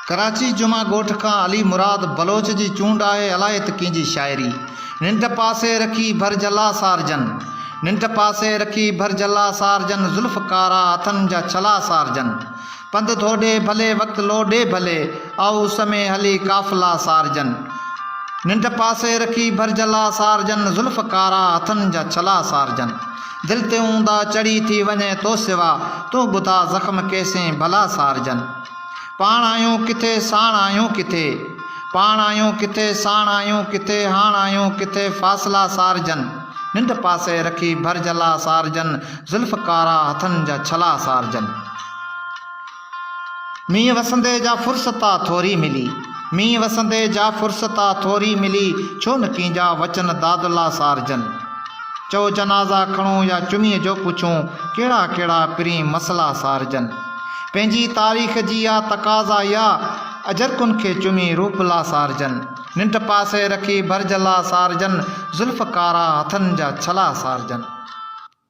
कराची जुमा ॻोठ खां अली मुराद बलोच जी चूंड आहे अलायत कंहिंजी शाइरी। निंड पासे रखी भर जला सारजन, निंड पासे रखी भर जला सारजन, ज़ुल्फ़ कारा हथनि जा छला सारजन। पंध थोड़े भले वक़्त लोडे भले, आओ समय हली काफ़िला सारजन। निंड पासे रखी भर जला सारजन, ज़ुल्फ़ कारा हथनि जा छला सारजन। दिल ते ऊंदा चढ़ी थी वञे तो सिवा, तूं ॿुधा ज़ख़्म कैसे भला सारजन। पाण आहियूं किथे साण आहियूं किथे, पाण आहियूं किथे साण आहियूं किथे, हाण आहियूं किथे फ़ासिला सारजन। निंड पासे रखी भर जला सारजन, ज़ुल्फ़ कारा हथनि जा छला सारजन। मींहुं वसंदे जा फ़ुर्सता थोरी मिली, मींहुं वसंदे जा फ़ुर्सता थोरी मिली, छो न कंहिंजा वचन दादला सारजन। चओ जनाज़ा खणूं या चुमीअ जो पुछूं, कहिड़ा कहिड़ा पिरी मसला सारजन। पंहिंजी तारीख़ जी या तक़ाज़ा या अजरकुन खे चुमी रूपला सारजन। निंड पासे रखी भर जला सारजन, ज़ुल्फ़ कारा हथनि जा छला सारजन।